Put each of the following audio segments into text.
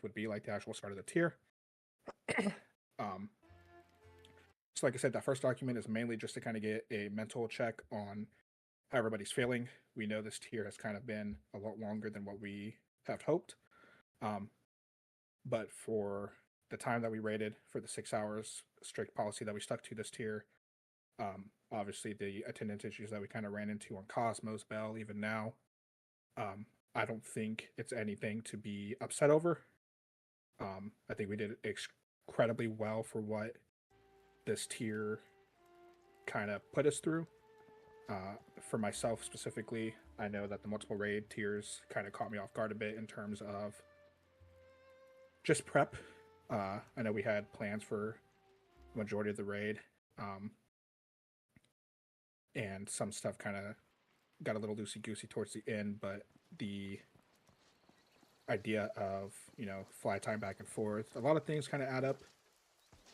would be like the actual start of the tier. um, so like I said, that first document is mainly just to kind of get a mental check on how everybody's feeling. We know this tier has kind of been a lot longer than what we have hoped. But for the time that we rated for the 6 hours strict policy that we stuck to this tier, obviously the attendance issues that we kind of ran into on Cosmos, Bell, even now, I don't think it's anything to be upset over. I think we did incredibly well for what this tier kind of put us through. For myself specifically, I know that the multiple raid tiers kind of caught me off guard a bit in terms of just prep. I know we had plans for the majority of the raid, and some stuff kind of got a little loosey-goosey towards the end, but the idea of, fly time back and forth, a lot of things kind of add up.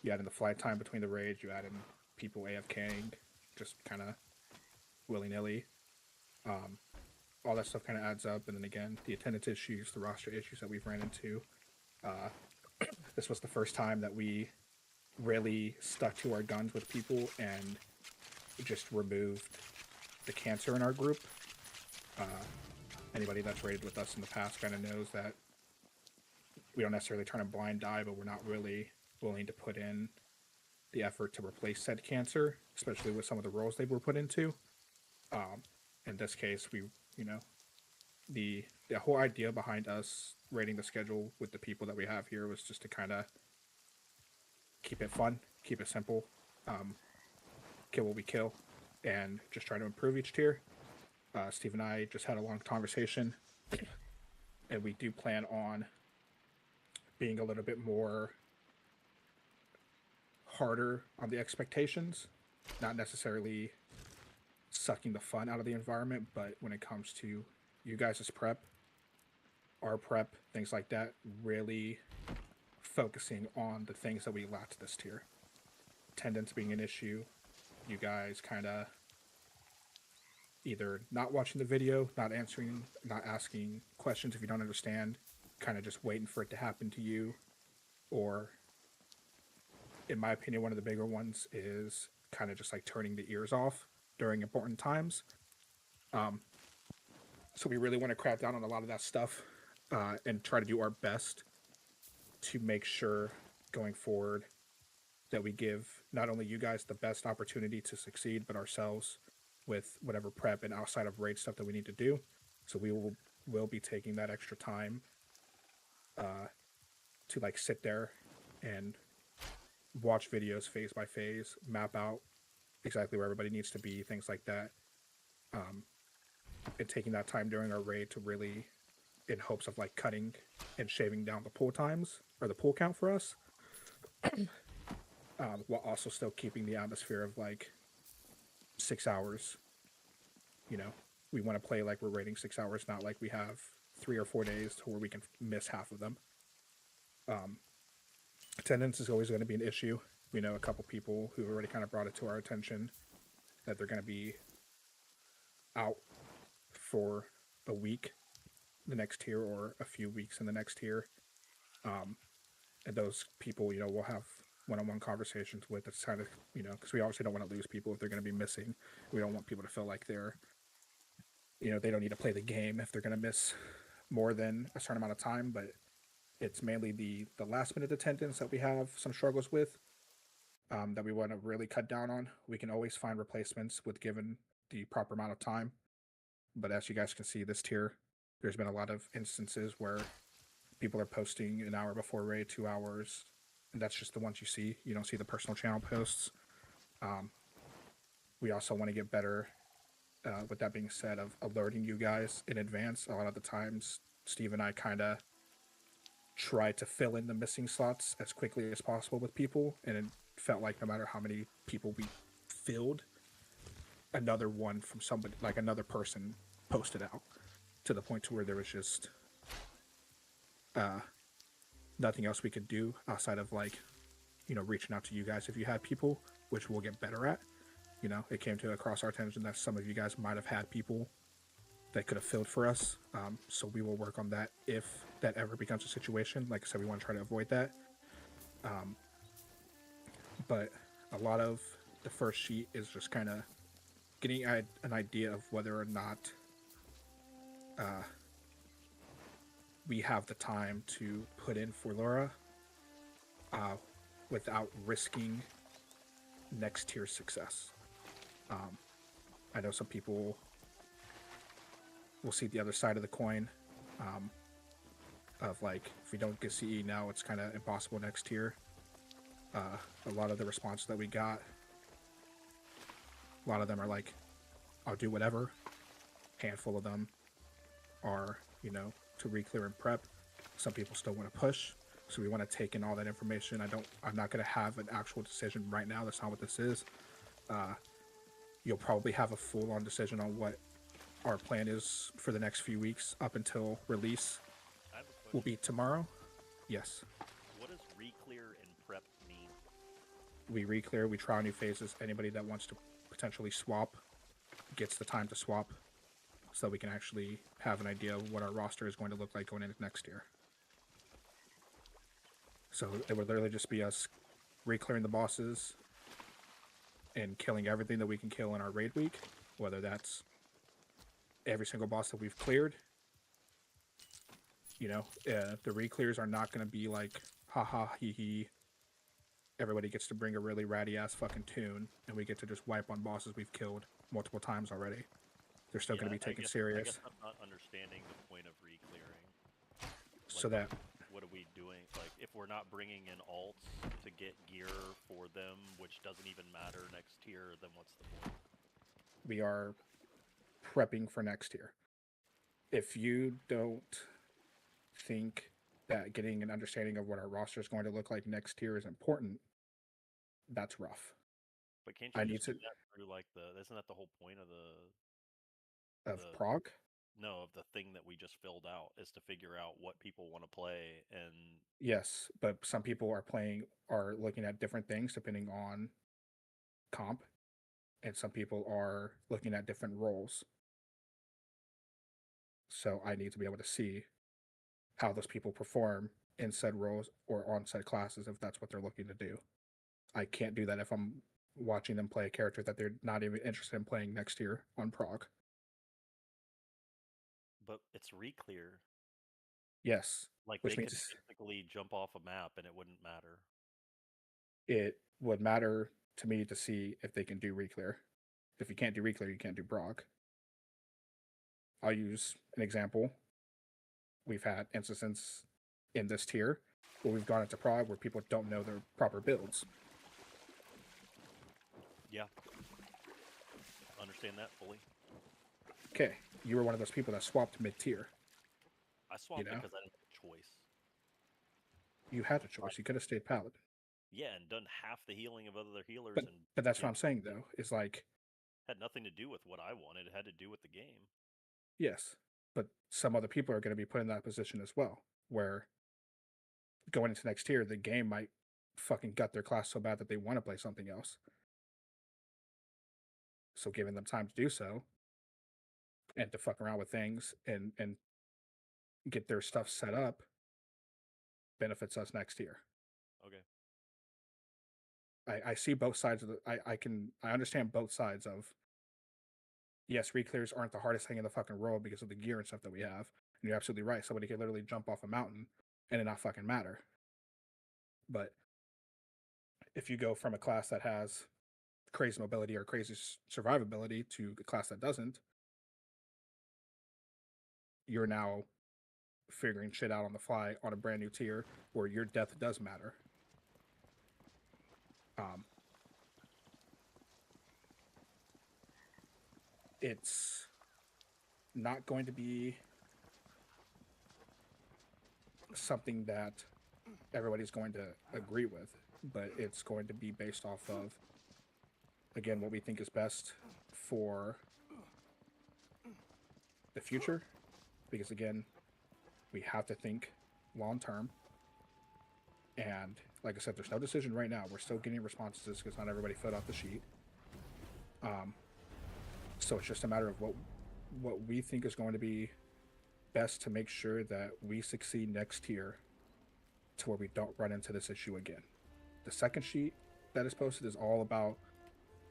You add in the flight time between the raids, you add in people AFKing, just kind of willy-nilly. All that stuff kind of adds up, and then again, the attendance issues, the roster issues that we've ran into. This was the first time that we really stuck to our guns with people and just removed the cancer in our group. Anybody that's raided with us in the past kind of knows that we don't necessarily turn a blind eye, but we're not really willing to put in the effort to replace said cancer, especially with some of the roles they were put into. In this case, the whole idea behind us rating the schedule with the people that we have here was just to kind of keep it fun, keep it simple, kill what we kill, and just try to improve each tier. Steve and I just had a long conversation, and we do plan on being a little bit more harder on the expectations, not necessarily sucking the fun out of the environment, but when it comes to you guys' prep, our prep, things like that, really focusing on the things that we lacked this tier. Attendance being an issue, you guys kind of either not watching the video, not asking questions if you don't understand, kind of just waiting for it to happen to you, or in my opinion, one of the bigger ones is kind of just like turning the ears off during important times. So we really want to crack down on a lot of that stuff and try to do our best to make sure going forward that we give not only you guys the best opportunity to succeed, but ourselves with whatever prep and outside of raid stuff that we need to do. So we will be taking that extra time to like sit there and watch videos phase by phase, map out exactly where everybody needs to be, things like that. And taking that time during our raid to really, in hopes of like cutting and shaving down the pull times or the pull count for us, while also still keeping the atmosphere of like 6 hours. We want to play like we're raiding 6 hours, not like we have 3 or 4 days to where we can miss half of them. Attendance is always going to be an issue. We know a couple people who already kind of brought it to our attention that they're going to be out for a week the next tier or a few weeks in the next tier. And those people, we'll have one-on-one conversations with. It's kind of, because we obviously don't want to lose people if they're going to be missing. We don't want people to feel like they're, they don't need to play the game if they're going to miss more than a certain amount of time. But it's mainly the last minute attendance that we have some struggles with, that we want to really cut down on. We can always find replacements with given the proper amount of time. But as you guys can see, this tier, there's been a lot of instances where people are posting an hour before raid, 2 hours, and that's just the ones you see. You don't see the personal channel posts. We also want to get better, with that being said, of alerting you guys in advance. A lot of the times, Steve and I kind of try to fill in the missing slots as quickly as possible with people, and it felt like no matter how many people we filled, another one from somebody, like another person, posted out, to the point to where there was just nothing else we could do outside of like, reaching out to you guys if you had people, which we'll get better at. It came to across our attention that some of you guys might have had people that could have filled for us. So we will work on that if that ever becomes a situation. Like I said, we want to try to avoid that. But a lot of the first sheet is just kind of getting an idea of whether or not we have the time to put in for Laura without risking next tier's success. I know some people will see the other side of the coin of like, if we don't get CE now, it's kind of impossible next tier. A lot of the responses that we got, a lot of them are like, I'll do whatever. Handful of them are, you know, to re-clear and prep. Some people still want to push, so we want to take in all that information. I'm not going to have an actual decision right now. That's not what this is. You'll probably have a full-on decision on what our plan is for the next few weeks up until release. Will be tomorrow. Yes. What does re-clear and prep mean? We re-clear, we try new phases. Anybody that wants to potentially swap gets the time to swap, so that we can actually have an idea of what our roster is going to look like going into next year. So it would literally just be us re-clearing the bosses and killing everything that we can kill in our raid week, whether that's every single boss that we've cleared. You know, the re-clears are not going to be like, haha, hee hee. Everybody gets to bring a really ratty ass fucking tune, and we get to just wipe on bosses we've killed multiple times already. They're still going to be taken serious. I guess I'm not understanding the point of re-clearing. So that what are we doing? Like, if we're not bringing in alts to get gear for them, which doesn't even matter next tier, then what's the point? We are prepping for next tier. If you don't think that getting an understanding of what our roster is going to look like next tier is important, that's rough. But can't you just do that through like isn't that the whole point of the prog? No, of the thing that we just filled out is to figure out what people want to play. And yes, but some people are looking at different things depending on comp, and some people are looking at different roles. So I need to be able to see how those people perform in said roles or on said classes if that's what they're looking to do. I can't do that if I'm watching them play a character that they're not even interested in playing next year on prog. But it's re-clear. Yes. Like, which they means could basically jump off a map and it wouldn't matter. It would matter to me to see if they can do re-clear. If you can't do re-clear, you can't do prog. I'll use an example. We've had instances in this tier where we've gone into prog where people don't know their proper builds. Yeah. Understand that fully. Okay, you were one of those people that swapped mid-tier. I swapped because I didn't have a choice. You had a choice. You could have stayed paladin. Yeah, and done half the healing of other healers. But that's what I'm saying, though, is like... had nothing to do with what I wanted. It had to do with the game. Yes, but some other people are going to be put in that position as well, where going into next tier, the game might fucking gut their class so bad that they want to play something else. So giving them time to do so and to fuck around with things and get their stuff set up benefits us next year. Okay. I see both sides of the... I understand both sides of... Yes, re-clears aren't the hardest thing in the fucking world because of the gear and stuff that we have. And you're absolutely right. Somebody could literally jump off a mountain and it not fucking matter. But if you go from a class that has crazy mobility or crazy survivability to a class that doesn't, you're now figuring shit out on the fly on a brand new tier where your death does matter. It's not going to be something that everybody's going to agree with, but it's going to be based off of, again, what we think is best for the future. Because again, we have to think long term. And like I said, there's no decision right now. We're still getting responses because not everybody filled out the sheet. So it's just a matter of what what we think is going to be best to make sure that we succeed next year to where we don't run into this issue again. The second sheet that is posted is all about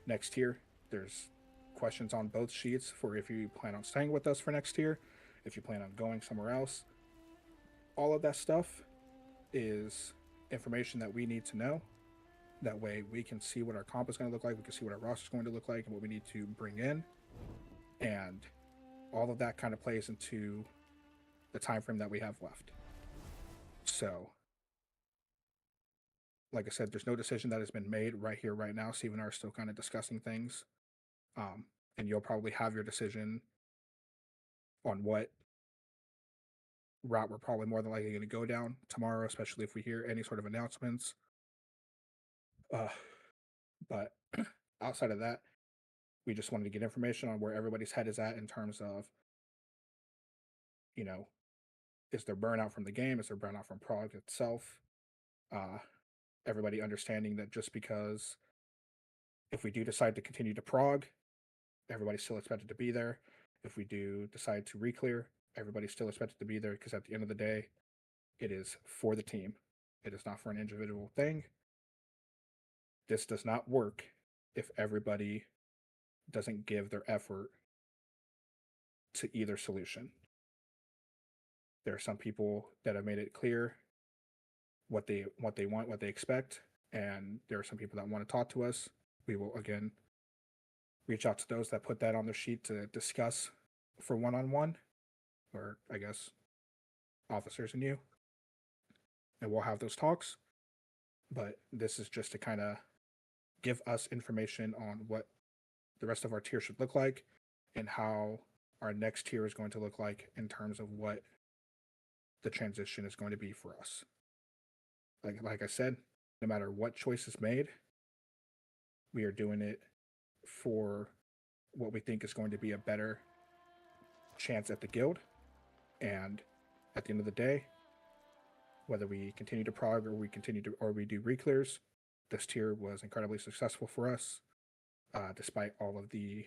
next year. There's questions on both sheets for if you plan on staying with us for next year, if you plan on going somewhere else. All of that stuff is information that we need to know. That way we can see what our comp is going to look like, we can see what our roster is going to look like, and what we need to bring in. And all of that kind of plays into the time frame that we have left. So, like I said, there's no decision that has been made right here, right now. Steve and I are still kind of discussing things. And you'll probably have your decision on what route we're probably more than likely going to go down tomorrow, especially if we hear any sort of announcements. But outside of that, we just wanted to get information on where everybody's head is at in terms of, you know, is there burnout from the game? Is there burnout from Prague itself? Uh, Everybody understanding that just because if we do decide to continue to Prague, everybody's still expected to be there. If we do decide to reclear, everybody's still expected to be there because at the end of the day, it is for the team. It is not for an individual thing. This does not work if everybody doesn't give their effort to either solution. There are some people that have made it clear what they want, what they expect, and there are some people that want to talk to us. We will again reach out to those that put that on their sheet to discuss for one-on-one, or I guess officers and you, and we'll have those talks. But this is just to kind of give us information on what the rest of our tier should look like and how our next tier is going to look like in terms of what the transition is going to be for us. Like I said, no matter what choice is made, we are doing it for what we think is going to be a better chance at the guild. And at the end of the day, whether we continue to prog or we do reclears, this tier was incredibly successful for us, despite all of the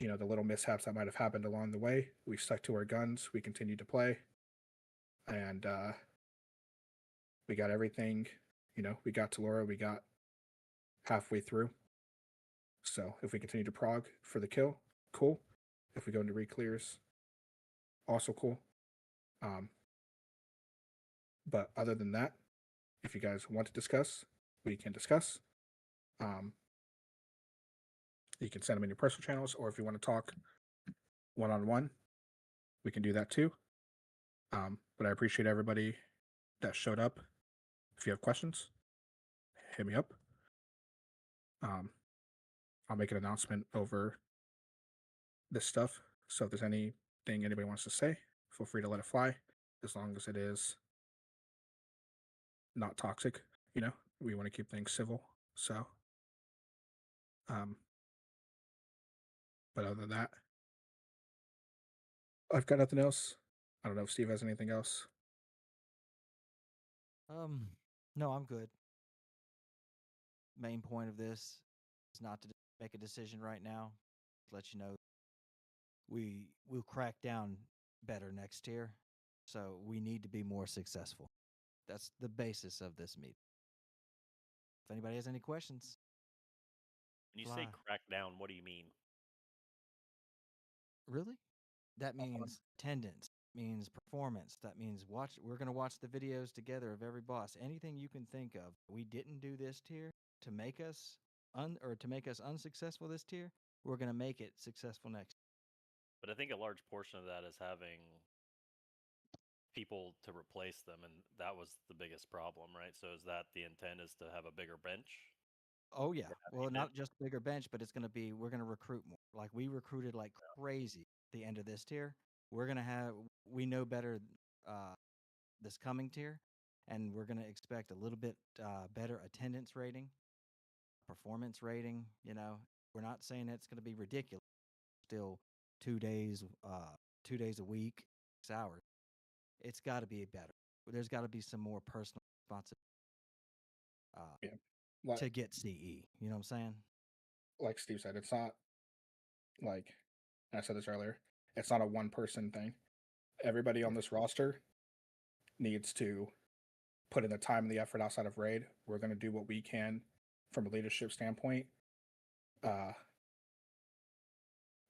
the little mishaps that might have happened along the way. We stuck to our guns. We continued to play, and we got everything. We got to Laura. We got halfway through. So if we continue to prog for the kill, cool. If we go into reclears, also cool. But other than that, if you guys want to discuss, we can discuss. You can send them in your personal channels, or if you want to talk one-on-one, we can do that too. But I appreciate everybody that showed up. If you have questions, hit me up. I'll make an announcement over this stuff. So if there's anything anybody wants to say, feel free to let it fly, as long as it is not toxic. We want to keep things civil. So, but other than that, I've got nothing else. I don't know if Steve has anything else. No, I'm good. Main point of this is not to make a decision right now. Let you know we will crack down better next year, so we need to be more successful. That's the basis of this meeting. If anybody has any questions, When you fly. say crack down, what do you mean? Really? That means attendance, means performance. That means we're going to watch the videos together of every boss. Anything you can think of. We didn't do this tier to make us unsuccessful this tier. We're going to make it successful next. But I think a large portion of that is having people to replace them, and that was the biggest problem, right? So is that the intent, is to have a bigger bench? Oh yeah. Well, Even- not just bigger bench, but we're going to recruit more. Like we recruited like crazy at the end of this tier. We know better this coming tier, and we're going to expect a little bit better attendance rating, performance rating. We're not saying it's going to be ridiculous. Still 2 days a week, 6 hours. It's got to be better. There's got to be some more personal responsibility Yeah. to get CE. You know what I'm saying? Like Steve said, it's not like and I said this earlier, it's not a one person thing. Everybody on this roster needs to put in the time and the effort outside of raid. We're going to do what we can from a leadership standpoint.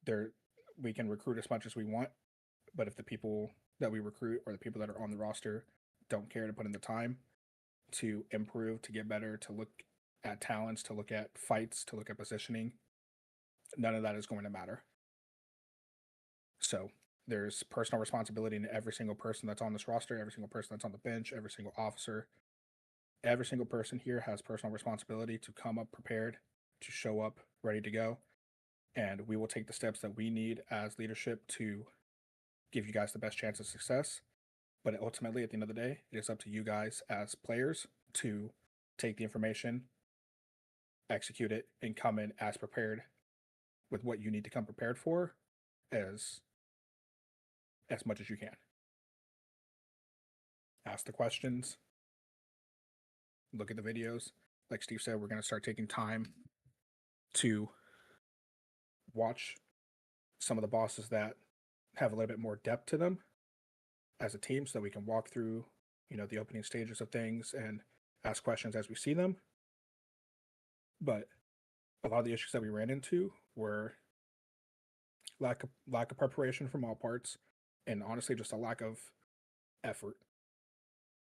There, we can recruit as much as we want, but if the people that we recruit or the people that are on the roster don't care to put in the time to improve, to get better, to look at talents, to look at fights, to look at positioning, none of that is going to matter. So there's personal responsibility in every single person that's on this roster, every single person that's on the bench, every single officer. Every single person here has personal responsibility to come up prepared, to show up ready to go. And we will take the steps that we need as leadership to give you guys the best chance of success. But ultimately, at the end of the day, it is up to you guys as players to take the information, execute it, and come in as prepared with what you need to come prepared for as much as you can. Ask the questions, look at the videos. Like Steve said, we're going to start taking time to watch some of the bosses that have a little bit more depth to them as a team so that we can walk through, the opening stages of things and ask questions as we see them. But a lot of the issues that we ran into were lack of preparation from all parts, and honestly just a lack of effort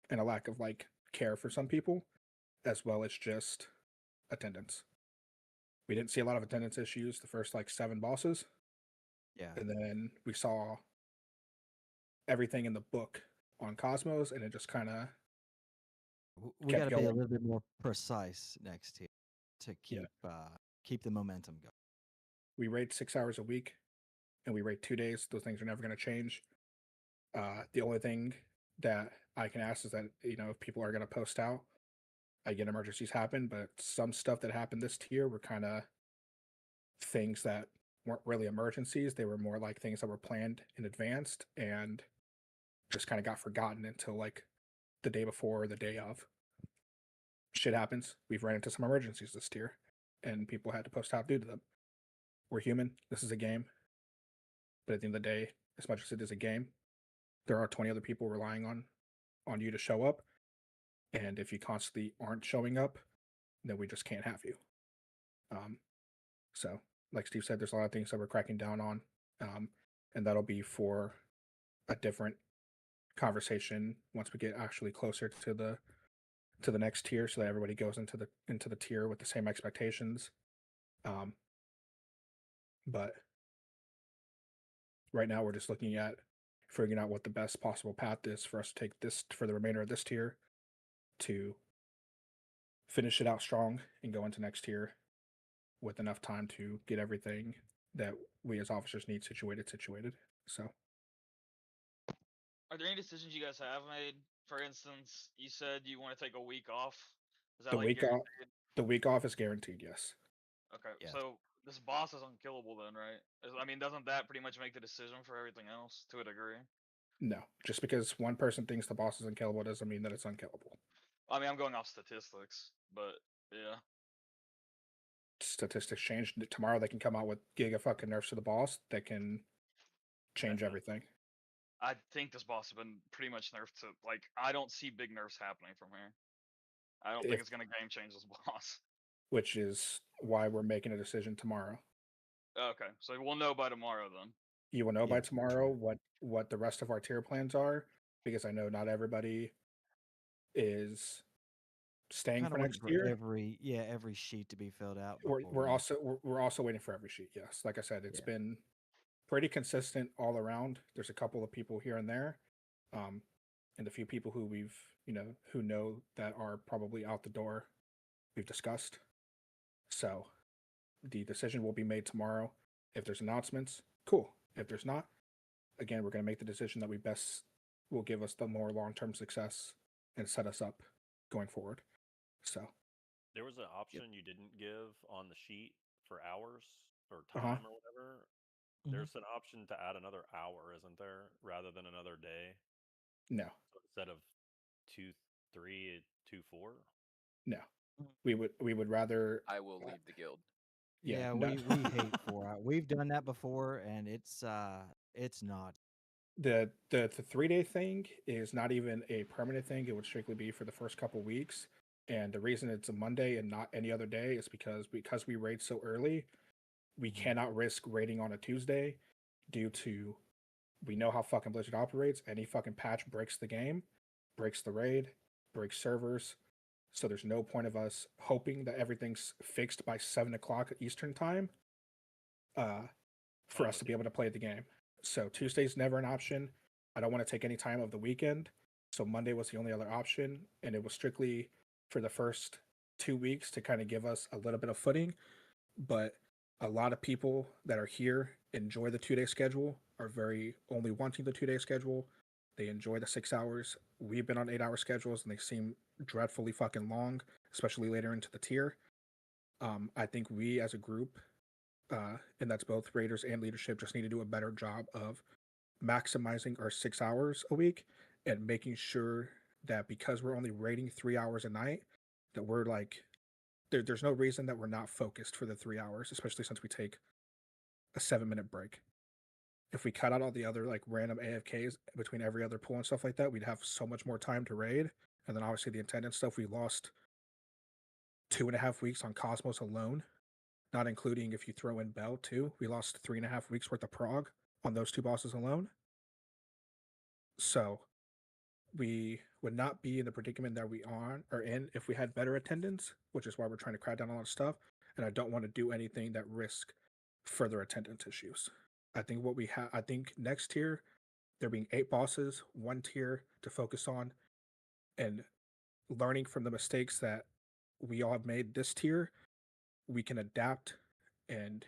and a lack of care for some people, as well as just attendance. We didn't see a lot of attendance issues the first 7 bosses. Yeah. And then we saw everything in the book on Cosmos, and it just kind of We kept got to be a going. little bit more precise next year to keep the momentum going. We raid 6 hours a week, and we raid 2 days. Those things are never going to change. The only thing that I can ask is that if people are going to post out, I get emergencies happen, but some stuff that happened this tier were kind of things that weren't really emergencies. They were more like things that were planned in advance and just kind of got forgotten until the day before or the day of. Shit happens. We've ran into some emergencies this tier, and people had to post out due to them. We're human. This is a game. But at the end of the day, as much as it is a game, there are 20 other people relying on you to show up. And if you constantly aren't showing up, then we just can't have you. So, like Steve said, there's a lot of things that we're cracking down on, and that'll be for a different conversation once we get actually closer to the next tier, so that everybody goes into the tier with the same expectations. But right now, we're just looking at figuring out what the best possible path is for us to take this for the remainder of this tier to finish it out strong and go into next tier with enough time to get everything that we as officers need situated. So Are there any decisions you guys have made? For instance, you said you want to take a week off. Is that the like week off, guaranteed? the week off is guaranteed. Yes. Okay, Yes. so this boss is unkillable then, right? I mean, doesn't that pretty much make the decision for everything else to a degree? No, just because one person thinks the boss is unkillable doesn't mean that it's unkillable. I mean, I'm going off statistics, but yeah. Statistics change tomorrow. They can come out with giga fucking nerfs to the boss that can change everything. I think this boss has been pretty much nerfed to I don't see big nerfs happening from here. I don't think it's gonna game change this boss. Which is why we're making a decision tomorrow. Okay, so we'll know by tomorrow then. You will know by Yeah, tomorrow what the rest of our tier plans are, because I know not everybody is staying Kind for of next waiting for year. every sheet to be filled out. We're also waiting for every sheet. Yes, like I said, it's been pretty consistent all around. There's a couple of people here and there, and a few people who we've who know that are probably out the door. We've discussed. So the decision will be made tomorrow. If there's announcements, cool. If there's not, again, we're going to make the decision that we best will give us the more long-term success and set us up going forward. So there was an option you didn't give on the sheet for hours or time or whatever. There's an option to add another hour, isn't there, rather than another day? No. So instead of 2-3, 2-4. No. We would rather. I will leave the guild. Yeah, no. we hate 4 hour. We've done that before, and it's not. The 3-day thing is not even a permanent thing. It would strictly be for the first couple weeks. And the reason it's a Monday and not any other day is because we raid so early, we cannot risk raiding on a Tuesday due to we know how fucking Blizzard operates. Any fucking patch breaks the game, breaks the raid, breaks servers. So there's no point of us hoping that everything's fixed by 7 o'clock Eastern time for us to be able to play the game. So Tuesday's never an option. I don't want to take any time of the weekend. So Monday was the only other option. And it was strictly for the first 2 weeks to kind of give us a little bit of footing. But a lot of people that are here enjoy the 2-day schedule, are very only wanting the 2-day schedule. They enjoy the 6 hours. We've been on 8-hour schedules and they seem dreadfully fucking long, especially later into the tier. I think we as a group, and that's both Raiders and leadership, just need to do a better job of maximizing our 6 hours a week and making sure that because we're only raiding 3 hours a night, that we're like, there's no reason that we're not focused for the 3 hours, especially since we take a 7-minute break. If we cut out all the other like random AFKs between every other pool and stuff like that, we'd have so much more time to raid. And then obviously the attendance stuff, we lost 2.5 weeks on Cosmos alone, not including if you throw in Bell too. We lost 3.5 weeks worth of prog on those 2 bosses alone. So we would not be in the predicament that we are in if we had better attendance, which is why we're trying to crack down on a lot of stuff. And I don't want to do anything that risk further attendance issues. I think what we have, I think next tier, there being 8 bosses, 1 tier to focus on, and learning from the mistakes that we all have made this tier, we can adapt and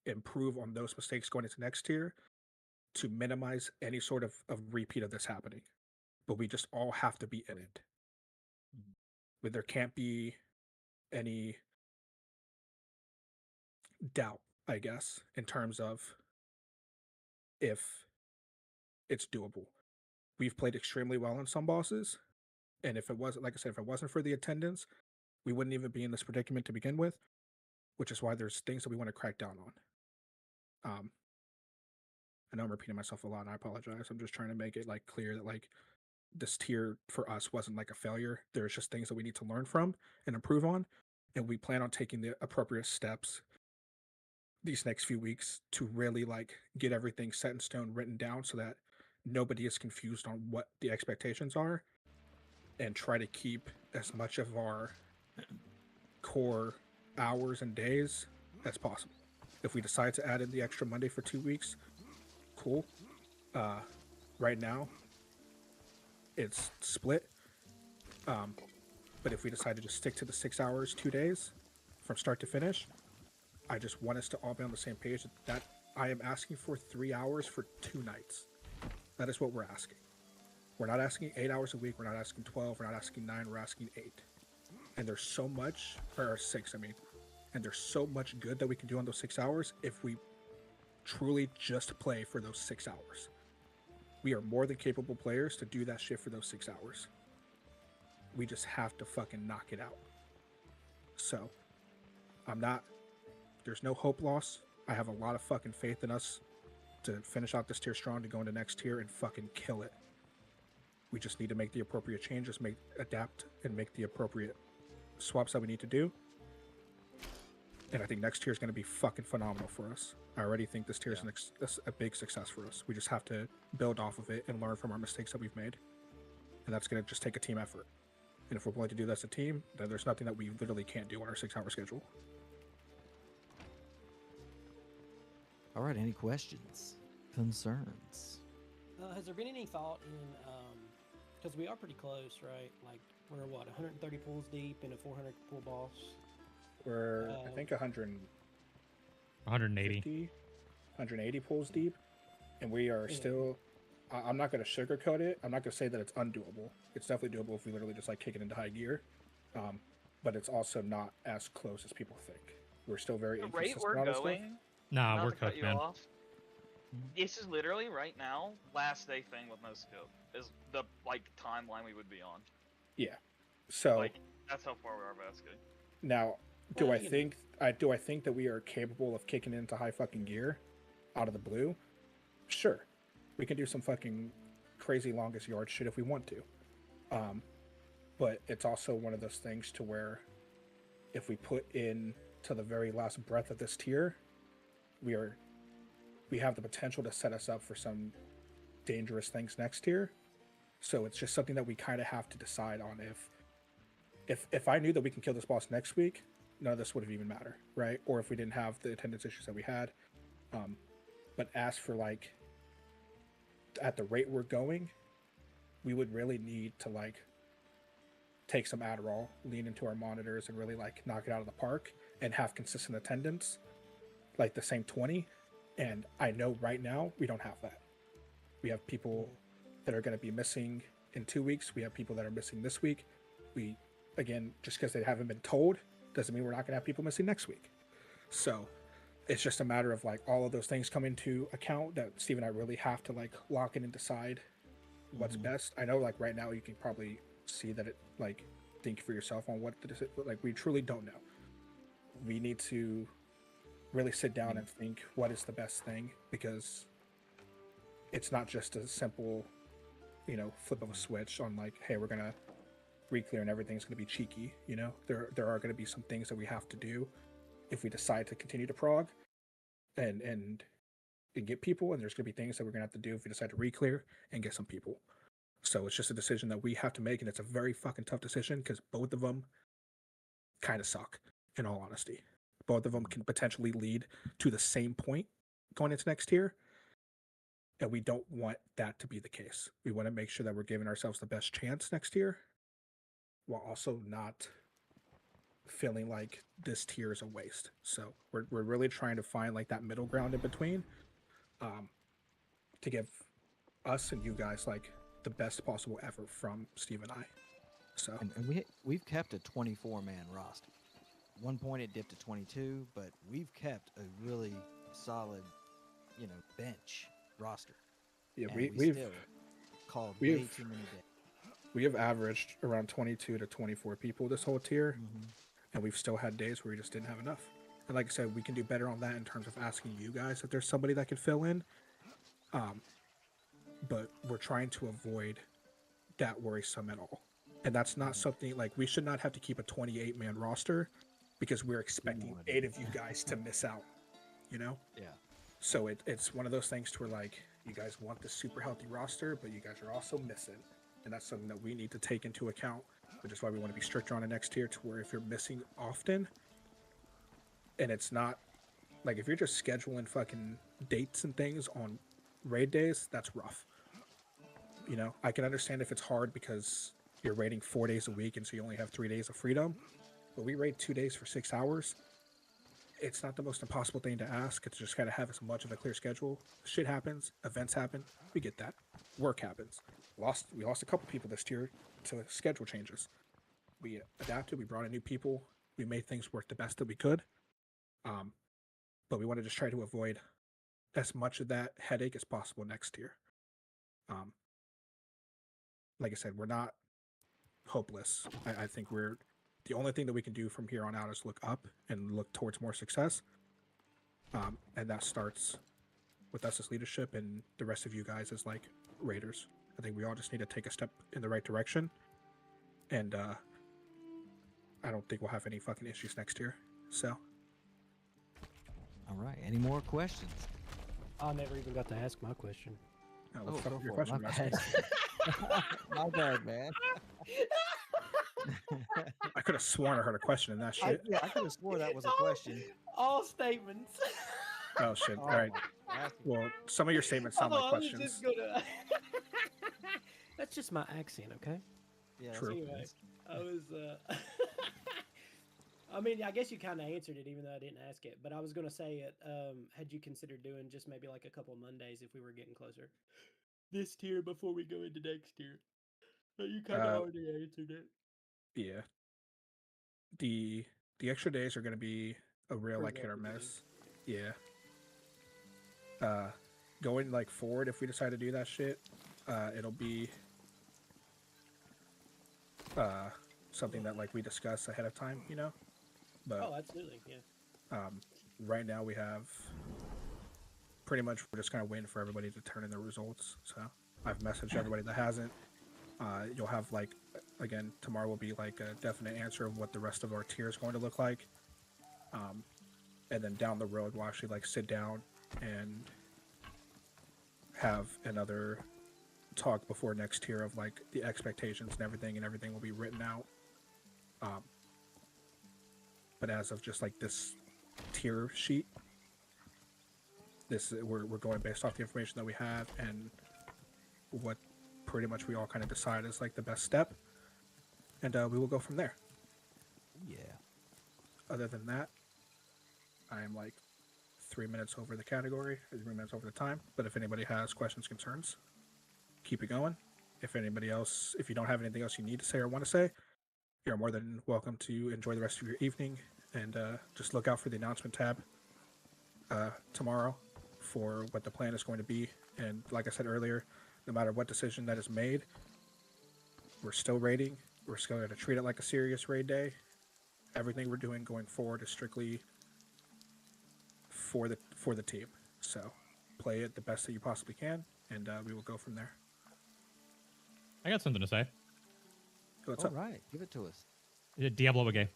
improve on those mistakes going into next tier to minimize any sort of repeat of this happening. But we just all have to be in it. But there can't be any doubt, I guess, in terms of if it's doable. We've played extremely well on some bosses, and if it wasn't, like I said, if it wasn't for the attendance, we wouldn't even be in this predicament to begin with, which is why there's things that we want to crack down on. I know I'm repeating myself a lot, and I apologize. I'm just trying to make it like clear that like this tier for us wasn't like a failure. There's just things that we need to learn from and improve on, and we plan on taking the appropriate steps these next few weeks to really like get everything set in stone, written down, so that nobody is confused on what the expectations are, and try to keep as much of our core hours and days as possible. If we decide to add in the extra Monday for 2 weeks, cool. Right now, it's split. But if we decide to just stick to the 6 hours, 2 days, from start to finish, I just want us to all be on the same page that I am asking for 3 hours for 2 nights. That is what we're asking. We're not asking 8 hours a week. We're not asking 12. We're not asking 9. We're asking 8. And there's so much, or 6, I mean, and there's so much good that we can do on those 6 hours if we truly just play for those 6 hours. We are more than capable players to do that shit for those 6 hours. We just have to fucking knock it out. So, there's no hope loss. I have a lot of fucking faith in us to finish out this tier strong, to go into next tier and fucking kill it. We just need to make the appropriate changes, adapt, and make the appropriate swaps that we need to do. And I think next tier is going to be fucking phenomenal for us. I already think this tier is a big success for us. We just have to build off of it and learn from our mistakes that we've made. And that's going to just take a team effort. And if we're willing to do that as a team, then there's nothing that we literally can't do on our 6-hour schedule. All right, any questions, concerns? Has there been any thought in, because we are pretty close, right? Like, we're what, 130 pools deep in a 400 pool boss? We're, I think, 180. 180 pools deep. And we are still, I'm not going to sugarcoat it. I'm not going to say that it's undoable. It's definitely doable if we literally just like kick it into high gear. But it's also not as close as people think. We're still very The rate inconsistent we're on this stuff. going, Nah, not we're to cut cooked, you man. off, this is literally right now last day thing with no skip is the like timeline we would be on. Yeah. So Like that's how far we are basically. now Do Well, I you know. think do I think that we are capable of kicking into high fucking gear out of the blue? Sure. We can do some fucking crazy longest yard shit if we want to. But it's also one of those things to where if we put in to the very last breath of this tier, we have the potential to set us up for some dangerous things next tier. So it's just something that we kind of have to decide on. If I knew that we can kill this boss next week, none of this would have even mattered, right? Or if we didn't have the attendance issues that we had. But as for like at the rate we're going, we would really need to like take some Adderall, lean into our monitors, and really like knock it out of the park and have consistent attendance, like the same 20. And I know right now we don't have that. We have people that are going to be missing in 2 weeks. We have people that are missing this week. We, again, just because they haven't been told doesn't mean we're not going to have people missing next week. So it's just a matter of like all of those things come into account that Steve and I really have to like lock in and decide what's best. I know like right now you can probably see that it like think for yourself on what like we truly don't know. We need to really sit down and think what is the best thing, because it's not just a simple, you know, flip of a switch on like, hey, we're gonna re-clear and everything's gonna be cheeky. You know, there are gonna be some things that we have to do if we decide to continue to prog and get people, and there's gonna be things that we're gonna have to do if we decide to re-clear and get some people. So it's just a decision that we have to make, and it's a very fucking tough decision because both of them kind of suck, in all honesty. Both of them can potentially lead to the same point going into next year, and we don't want that to be the case. We want to make sure that we're giving ourselves the best chance next year while also not feeling like this tier is a waste. So we're really trying to find like that middle ground in between, to give us and you guys like the best possible effort from Steve and I. So And we've kept a 24-man roster. At one point it dipped to 22, but we've kept a really solid, you know, bench roster. yeah, And we've still called way we've- too many days. we have averaged around 22 to 24 people this whole tier, and we've still had days where we just didn't have enough. And like I said, we can do better on that in terms of asking you guys if there's somebody that can fill in. But we're trying to avoid that worrisome at all. And that's not something like we should not have to keep a 28-man roster because we're expecting wanna do 8 of you guys to miss out, you know? Yeah. So it's one of those things to where like you guys want the super healthy roster, but you guys are also missing. And that's something that we need to take into account, which is why we want to be stricter on it next year, to where if you're missing often and it's not like if you're just scheduling fucking dates and things on raid days, that's rough. You know, I can understand if it's hard because you're raiding 4 days a week and so you only have 3 days of freedom, but we raid 2 days for 6 hours. It's not the most impossible thing to ask. It's just gotta have as much of a clear schedule. Shit happens, events happen, we get that. Work happens. We lost a couple people this year to schedule changes. We adapted, we brought in new people, we made things work the best that we could. But we want to just try to avoid as much of that headache as possible next year. Like I said, we're not hopeless. I think we're the only thing that we can do from here on out is look up and look towards more success. And that starts with us as leadership and the rest of you guys as like raiders. I think we all just need to take a step in the right direction. And I don't think we'll have any fucking issues next year. So All right. Any more questions? I never even got to ask my question. let's start go with your for it. question, My Russell. bad. My bad, man. I could have sworn I heard a question in that shit. I could have swore that was a question. All statements. Oh shit! Oh, All right. my- that's- Well, some of your statements sound Oh, like I was questions. just gonna. That's just my accent, okay? yeah, that's True. what it Anyway, is. I was. I mean, I guess you kind of answered it, even though I didn't ask it. But I was gonna say it. Had you considered doing just maybe like a couple Mondays if we were getting closer this tier before we go into next tier? But you kind of already answered it. Yeah. The extra days are gonna be a real For like the hit or beginning. miss. Yeah. Going like forward, if we decide to do that shit, it'll be something that like we discuss ahead of time, you know. But Oh, absolutely. Yeah. right now we have pretty much we're just kind of waiting for everybody to turn in their results. So I've messaged everybody that hasn't. You'll have like again tomorrow will be like a definite answer of what the rest of our tier is going to look like. And then down the road we'll actually like sit down and have another talk before next tier of like the expectations and everything will be written out. But as of just like this tier sheet, we're going based off the information that we have and what pretty much we all kind of decide is like the best step, and we will go from there. Yeah. Other than that, I am like 3 minutes over the category, 3 minutes over the time. But if anybody has questions, concerns, keep it going. If you don't have anything else you need to say or want to say, you're more than welcome to enjoy the rest of your evening, and just look out for the announcement tab tomorrow for what the plan is going to be. And like I said earlier, no matter what decision that is made, we're still raiding. We're still going to treat it like a serious raid day. Everything we're doing going forward is strictly for the team. So play it the best that you possibly can, and we will go from there. I got something to say. What's All up? right, give it to us. Diablo gay.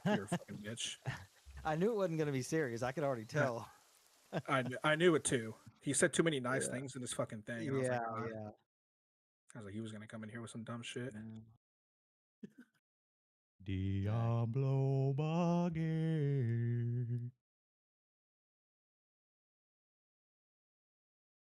You're a fucking bitch. I knew it wasn't going to be serious. I could already tell. I knew it too. He said too many nice things in this fucking thing. And I was like, Yeah. I was like, he was gonna come in here with some dumb shit. Diablo gay.